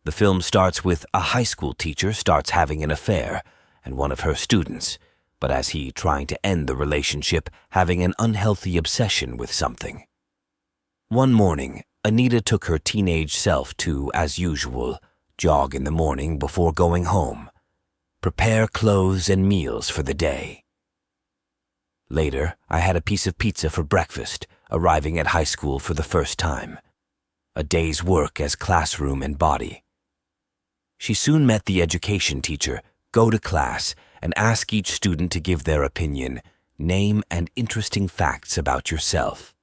The film starts with a high school teacher starts having an affair, and one of her students, but as he trying to end the relationship, having an unhealthy obsession with something. One morning, Anita took her teenage self to, as usual, jog in the morning before going home, prepare clothes and meals for the day. Later, I had a piece of pizza for breakfast, arriving at high school for the first time. A day's work as classroom and body. She soon met the education teacher, go to class, and ask each student to give their opinion, name, and interesting facts about yourself.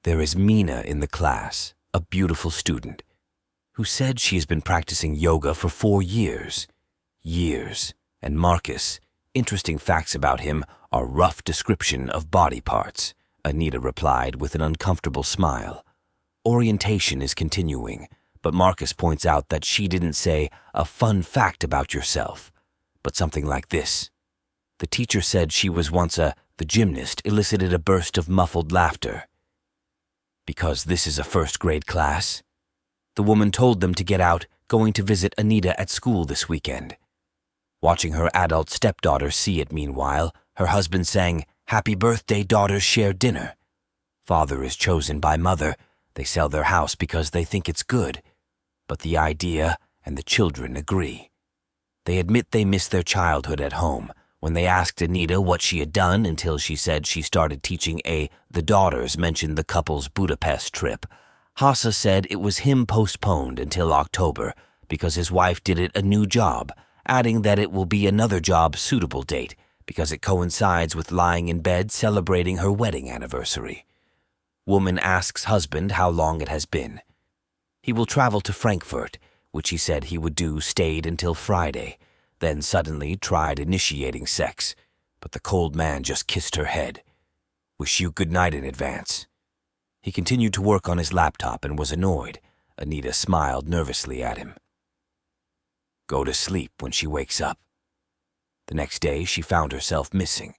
There is Mina in the class, a beautiful student, who said she has been practicing yoga for 4 years. And Marcus, interesting facts about him are rough description of body parts, Anita replied with an uncomfortable smile. Orientation is continuing, but Marcus points out that she didn't say a fun fact about yourself, but something like this. The teacher said she was once the gymnast elicited a burst of muffled laughter. Because this is a first-grade class? The woman told them to get out, going to visit Anita at school this weekend. Watching her adult stepdaughter see it meanwhile, her husband sang, "Happy birthday, daughters share dinner." Father is chosen by mother. They sell their house because they think it's good. But the idea and the children agree. They admit they miss their childhood at home. When they asked Anita what she had done until she said she started teaching the daughters mentioned the couple's Budapest trip, Hassa said it was him postponed until October because his wife did it a new job, adding that it will be another job suitable date because it coincides with lying in bed celebrating her wedding anniversary. Woman asks husband how long it has been. He will travel to Frankfurt, which he said he would do stayed until Friday, then suddenly tried initiating sex, but the cold man just kissed her head. Wish you good night in advance. He continued to work on his laptop and was annoyed. Anita smiled nervously at him. Go to sleep when she wakes up. The next day she found herself missing.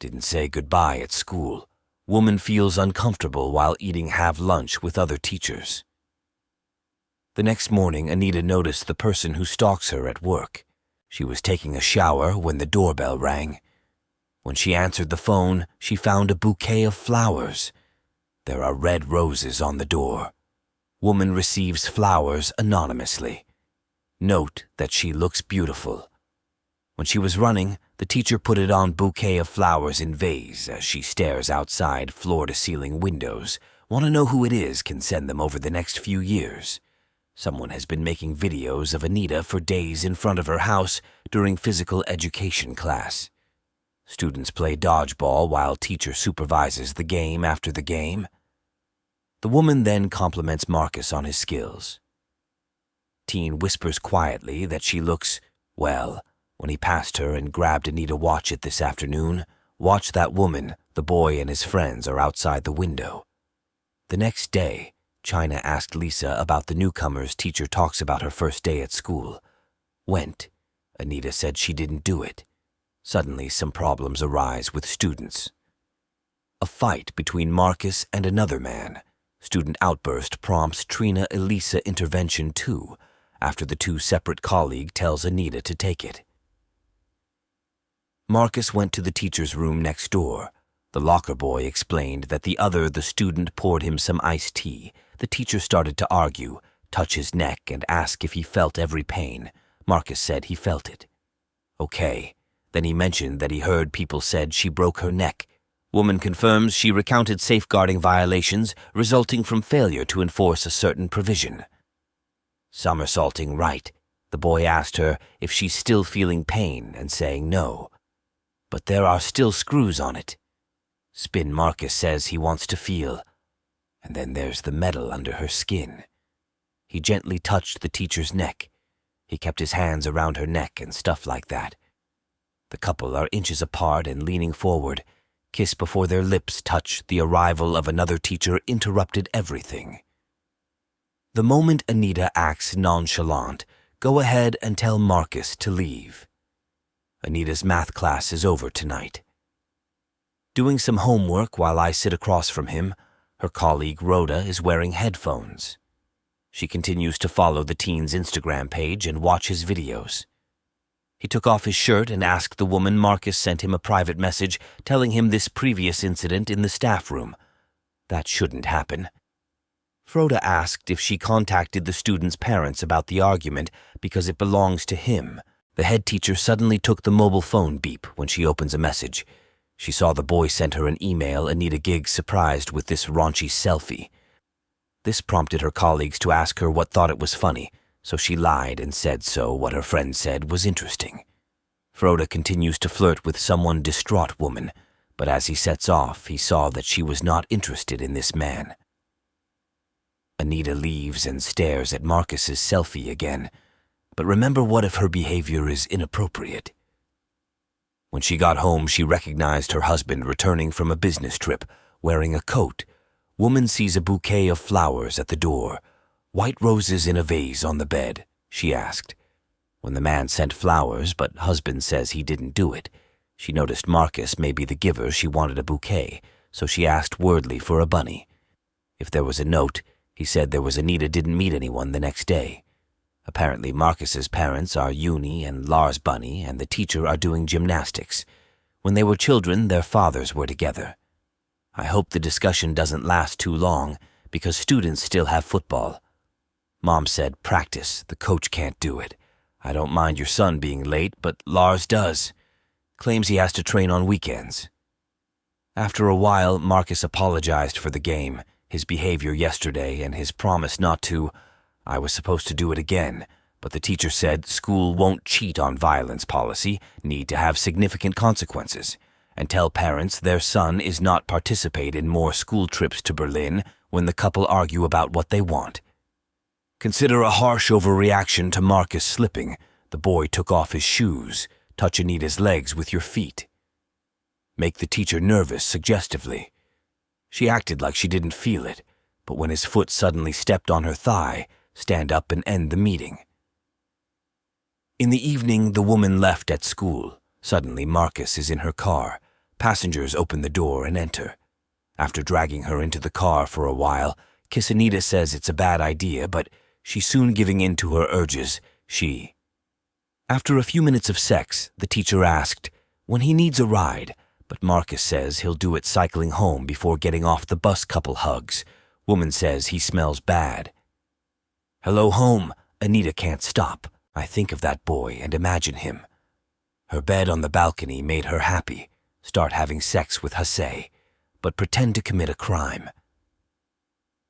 Didn't say goodbye at school. Woman feels uncomfortable while eating half-lunch with other teachers. The next morning, Anita noticed the person who stalks her at work. She was taking a shower when the doorbell rang. When she answered the phone, she found a bouquet of flowers. There are red roses on the door. Woman receives flowers anonymously. Note that she looks beautiful. When she was running, the teacher put it on bouquet of flowers in vase as she stares outside floor-to-ceiling windows. Want to know who it is can send them over the next few years. Someone has been making videos of Anita for days in front of her house during physical education class. Students play dodgeball while teacher supervises the game after the game. The woman then compliments Marcus on his skills. Teen whispers quietly that she looks, well, when he passed her and grabbed Anita watch it this afternoon, watch that woman, the boy and his friends are outside the window. The next day, China asked Lisa about the newcomers teacher talks about her first day at school. Went. Anita said she didn't do it. Suddenly some problems arise with students. A fight between Marcus and another man. Student outburst prompts Trina Elisa intervention too, after the two separate colleague tells Anita to take it. Marcus went to the teacher's room next door. The locker boy explained that the student poured him some iced tea. The teacher started to argue, touch his neck and ask if he felt every pain. Marcus said he felt it. Okay. Then he mentioned that he heard people said she broke her neck. Woman confirms she recounted safeguarding violations resulting from failure to enforce a certain provision. Somersaulting right. The boy asked her if she's still feeling pain and saying no. But there are still screws on it. Spin Marcus says he wants to feel. And then there's the metal under her skin. He gently touched the teacher's neck. He kept his hands around her neck and stuff like that. The couple are inches apart and leaning forward. Kiss before their lips touch. The arrival of another teacher interrupted everything. The moment Anita acts nonchalant, go ahead and tell Marcus to leave. Anita's math class is over tonight. Doing some homework while I sit across from him, her colleague Rhoda is wearing headphones. She continues to follow the teen's Instagram page and watch his videos. He took off his shirt and asked the woman Marcus sent him a private message telling him this previous incident in the staff room. That shouldn't happen. Froda asked if she contacted the student's parents about the argument because it belongs to him. The head teacher suddenly took the mobile phone beep when she opens a message. She saw the boy sent her an email Anita Giggs surprised with this raunchy selfie. This prompted her colleagues to ask her what thought it was funny, so she lied and said what her friend said was interesting. Froda continues to flirt with someone distraught woman, but as he sets off, he saw that she was not interested in this man. Anita leaves and stares at Marcus's selfie again, but remember, what if her behavior is inappropriate? When she got home, she recognized her husband returning from a business trip, wearing a coat. Woman sees a bouquet of flowers at the door. White roses in a vase on the bed, she asked. When the man sent flowers, but husband says he didn't do it, she noticed Marcus may be the giver she wanted a bouquet, so she asked wordly for a bunny. If there was a note, he said there was Anita didn't meet anyone the next day. Apparently Marcus's parents are Uni and Lars Bunny, and the teacher are doing gymnastics. When they were children, their fathers were together. I hope the discussion doesn't last too long, because students still have football. Mom said, practice, the coach can't do it. I don't mind your son being late, but Lars does. Claims he has to train on weekends. After a while, Marcus apologized for the game, his behavior yesterday, and his promise not to. I was supposed to do it again, but the teacher said school won't cheat on violence policy, need to have significant consequences, and tell parents their son is not participate in more school trips to Berlin when the couple argue about what they want. Consider a harsh overreaction to Marcus slipping. The boy took off his shoes. Touch Anita's legs with your feet. Make the teacher nervous suggestively. She acted like she didn't feel it, but when his foot suddenly stepped on her thigh, stand up and end the meeting. In the evening, the woman left at school. Suddenly, Marcus is in her car. Passengers open the door and enter. After dragging her into the car for a while, Kiss Anita says it's a bad idea, but she's soon giving in to her urges. After a few minutes of sex, the teacher asked when he needs a ride, but Marcus says he'll do it cycling home before getting off the bus. Couple hugs. Woman says he smells bad. Hello home. Anita can't stop. I think of that boy and imagine him. Her bed on the balcony made her happy. Start having sex with Hase, but pretend to commit a crime.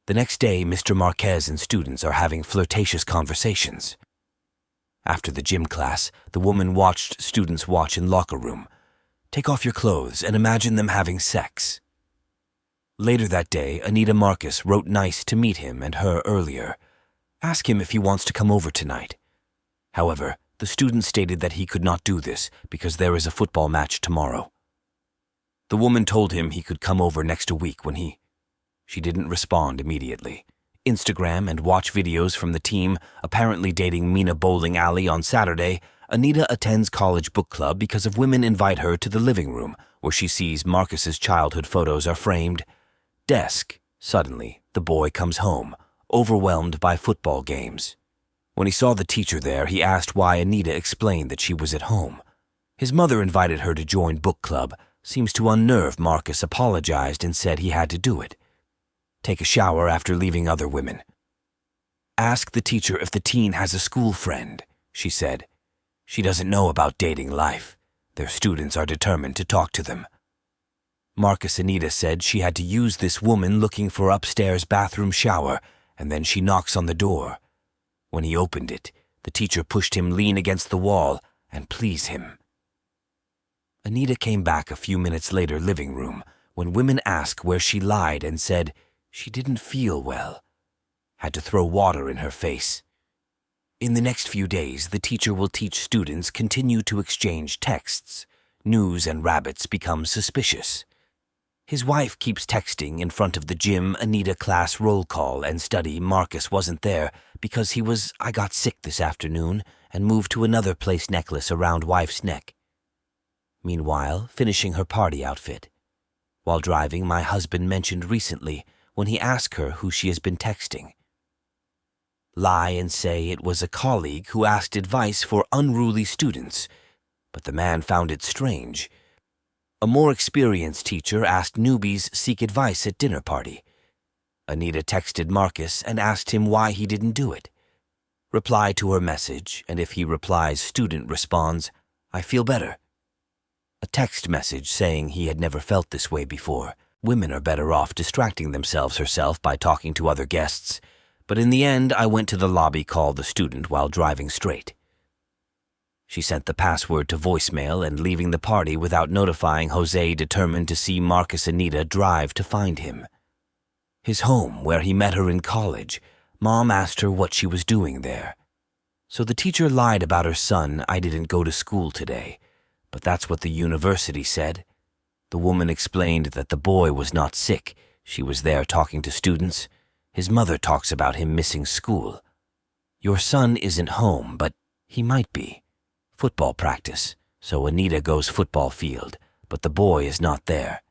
The next day, Mr. Marquez and students are having flirtatious conversations. After the gym class, the woman watched students watch in locker room. Take off your clothes and imagine them having sex. Later that day, Anita Marcus wrote nice to meet him and her earlier. Ask him if he wants to come over tonight. However, the student stated that he could not do this because there is a football match tomorrow. The woman told him he could come over next week when She didn't respond immediately. Instagram and watch videos from the team apparently dating Mina bowling alley on Saturday. Anita attends college book club because of women invite her to the living room where she sees Marcus's childhood photos are framed. Desk. Suddenly, the boy comes home, overwhelmed by football games. When he saw the teacher there, he asked why Anita explained that she was at home. His mother invited her to join book club. Seems to unnerve Marcus, apologized and said he had to do it. Take a shower after leaving other women. Ask the teacher if the teen has a school friend, she said. She doesn't know about dating life. Their students are determined to talk to them. Marcus Anita said she had to use this woman looking for upstairs bathroom shower, and then she knocks on the door. When he opened it, the teacher pushed him lean against the wall and please him. Anita came back a few minutes later, living room, when women asked where she lied and said she didn't feel well. Had to throw water in her face. In the next few days, the teacher will teach students continue to exchange texts. News and rabbits become suspicious. His wife keeps texting in front of the gym Anita class roll call and study. Marcus wasn't there because he was, I got sick this afternoon and moved to another place necklace around wife's neck. Meanwhile, finishing her party outfit. While driving, my husband mentioned recently when he asked her who she has been texting. lie and say it was a colleague who asked advice for unruly students, but the man found it strange. A more experienced teacher asked newbies seek advice at dinner party. Anita texted Marcus and asked him why he didn't do it. Reply to her message, and if he replies, student responds, "I feel better." A text message saying he had never felt this way before. Women are better off distracting themselves herself by talking to other guests, but in the end I went to the lobby call the student while driving straight. She sent the password to voicemail and leaving the party without notifying Jose, determined to see Marcus Anita drive to find him. His home, where he met her in college. Mom asked her what she was doing there. So the teacher lied about her son. "I didn't go to school today, but that's what the university said." The woman explained that the boy was not sick. She was there talking to students. His mother talks about him missing school. "Your son isn't home, but he might be. Football practice, so Anita goes football field, but the boy is not there."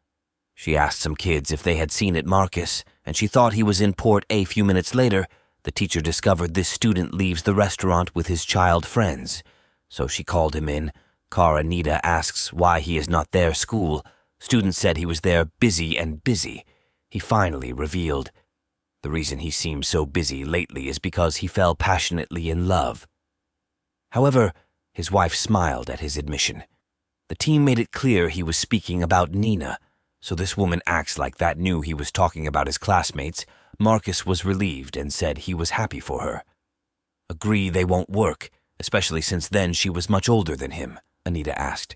She asked some kids if they had seen it Marcus, and she thought he was in Port A. Few minutes later, the teacher discovered this student leaves the restaurant with his child friends. So she called him in. Car Anita asks why he is not there school. Student said he was there busy and busy. He finally revealed. The reason he seems so busy lately is because he fell passionately in love. However, his wife smiled at his admission. The team made it clear he was speaking about Nina, so this woman acts like that knew he was talking about his classmates. Marcus was relieved and said he was happy for her. "Agree they won't work, especially since then she was much older than him?" Anita asked.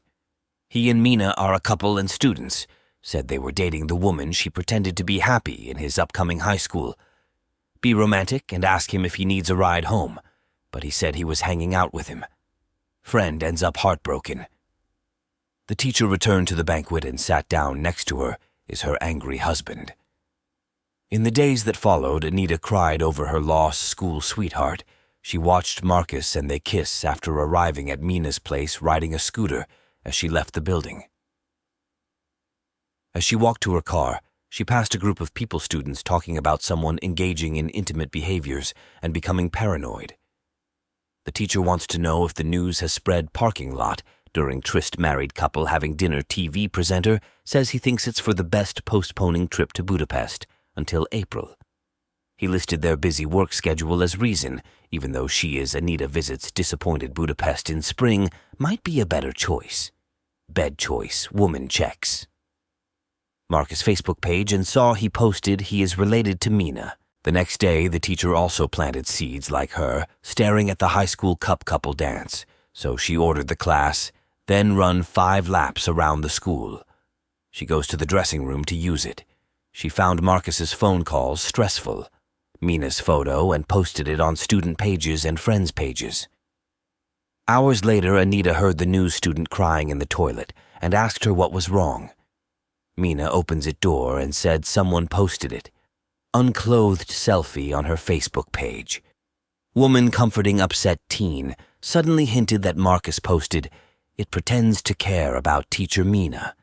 "He and Mina are a couple and students," said they were dating the woman she pretended to be happy in his upcoming high school. "Be romantic and ask him if he needs a ride home," but he said he was hanging out with him. Friend ends up heartbroken. The teacher returned to the banquet and sat down. Next to her is her angry husband. In the days that followed, Anita cried over her lost school sweetheart. She watched Marcus and they kiss after arriving at Mina's place riding a scooter as she left the building. As she walked to her car, she passed a group of people students talking about someone engaging in intimate behaviors and becoming paranoid. The teacher wants to know if the news has spread. Parking lot during tryst married couple having dinner. TV presenter says he thinks it's for the best, postponing trip to Budapest until April. He listed their busy work schedule as reason, even though Anita visits disappointed Budapest in spring might be a better choice. Bed choice, woman checks. Marcus' Facebook page and saw he posted he is related to Mina. The next day, the teacher also planted seeds like her, staring at the high school cup couple dance. So she ordered the class, then run 5 laps around the school. She goes to the dressing room to use it. She found Marcus's phone calls stressful. Mina's photo and posted it on student pages and friends' pages. Hours later, Anita heard the news student crying in the toilet and asked her what was wrong. Mina opens its door and said someone posted it. Unclothed selfie on her Facebook page. Woman comforting upset teen suddenly hinted that Marcus posted, "It pretends to care about teacher Mina."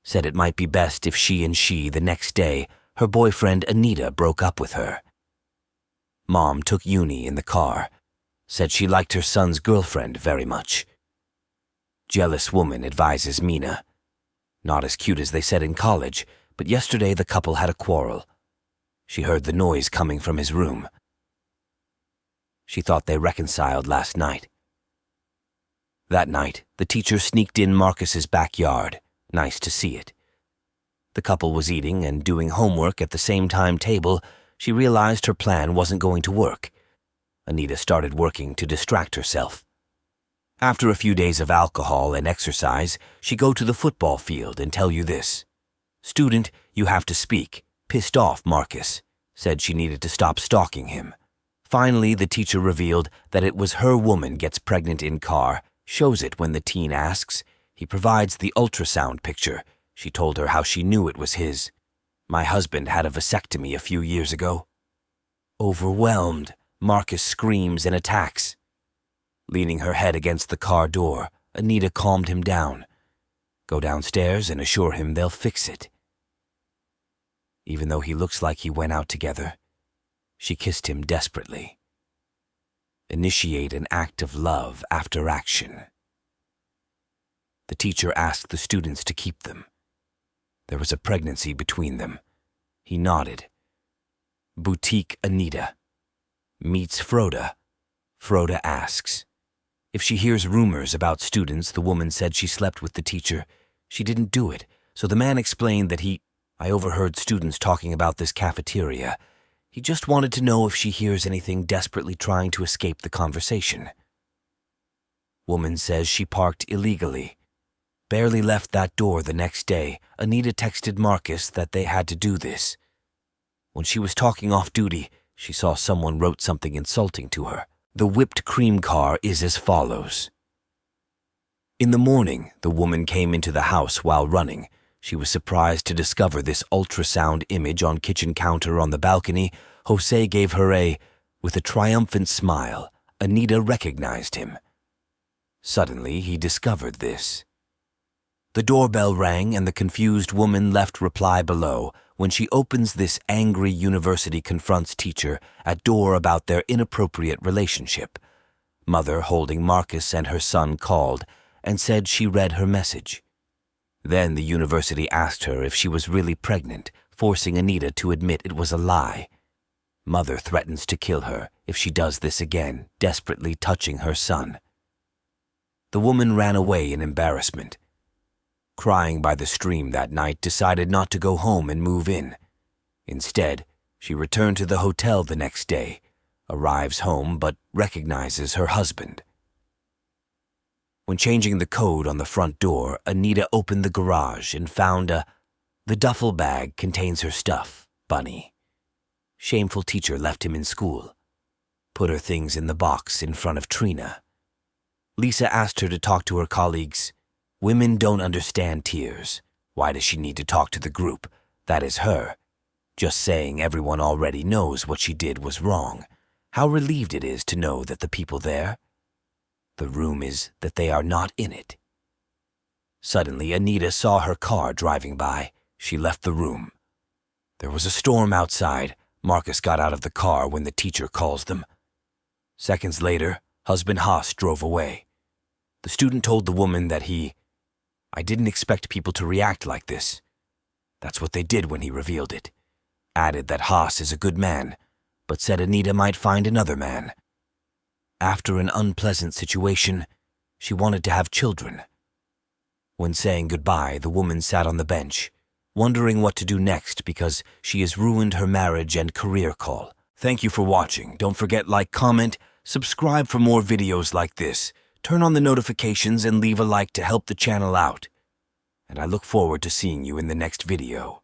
Said it might be best if she the next day, her boyfriend Anita broke up with her. Mom took uni in the car. Said she liked her son's girlfriend very much. Jealous woman advises Mina. Not as cute as they said in college, but yesterday the couple had a quarrel. She heard the noise coming from his room. She thought they reconciled last night. That night, the teacher sneaked in Marcus's backyard. Nice to see it. The couple was eating and doing homework at the same time table. She realized her plan wasn't going to work. Anita started working to distract herself. After a few days of alcohol and exercise, she go to the football field and tell you this. "Student, you have to speak. Pissed off Marcus. Said she needed to stop stalking him." Finally, the teacher revealed that it was her woman gets pregnant in car, shows it when the teen asks. He provides the ultrasound picture. She told her how she knew it was his. "My husband had a vasectomy a few years ago." Overwhelmed, Marcus screams and attacks. Leaning her head against the car door, Anita calmed him down. Go downstairs and assure him they'll fix it. Even though he looks like he went out together, she kissed him desperately. Initiate an act of love after action. The teacher asked the students to keep them. There was a pregnancy between them. He nodded. Boutique Anita meets Froda. Froda asks. If she hears rumors about students, the woman said she slept with the teacher. She didn't do it, so the man explained that I overheard students talking about this cafeteria. He just wanted to know if she hears anything desperately trying to escape the conversation. Woman says she parked illegally. Barely left that door the next day, Anita texted Marcus that they had to do this. When she was talking off duty, she saw someone wrote something insulting to her. The whipped cream car is as follows. In the morning, the woman came into the house while running. She was surprised to discover this ultrasound image on kitchen counter on the balcony. Jose gave her with a triumphant smile. Anita recognized him. Suddenly, he discovered this. The doorbell rang and the confused woman left reply below. When she opens this, angry university confronts teacher at door about their inappropriate relationship. Mother, holding Marcus and her son, called and said she read her message. Then the university asked her if she was really pregnant, forcing Anita to admit it was a lie. Mother threatens to kill her if she does this again, desperately touching her son. The woman ran away in embarrassment. Crying by the stream that night, decided not to go home and move in. Instead, she returned to the hotel the next day, arrives home but recognizes her husband. When changing the code on the front door, Anita opened the garage and found the duffel bag contains her stuff, Bunny. Shameful teacher left him in school. Put her things in the box in front of Trina. Lisa asked her to talk to her colleagues. Women don't understand tears. Why does she need to talk to the group? That is her. Just saying everyone already knows what she did was wrong. How relieved it is to know that the people there, the room is that they are not in it. Suddenly, Anita saw her car driving by. She left the room. There was a storm outside. Marcus got out of the car when the teacher calls them. Seconds later, husband Haas drove away. The student told the woman that I didn't expect people to react like this. That's what they did when he revealed it. Added that Haas is a good man, but said Anita might find another man. After an unpleasant situation, she wanted to have children. When saying goodbye, the woman sat on the bench, wondering what to do next because she has ruined her marriage and career call. Thank you for watching. Don't forget like, comment, subscribe for more videos like this. Turn on the notifications and leave a like to help the channel out. And I look forward to seeing you in the next video.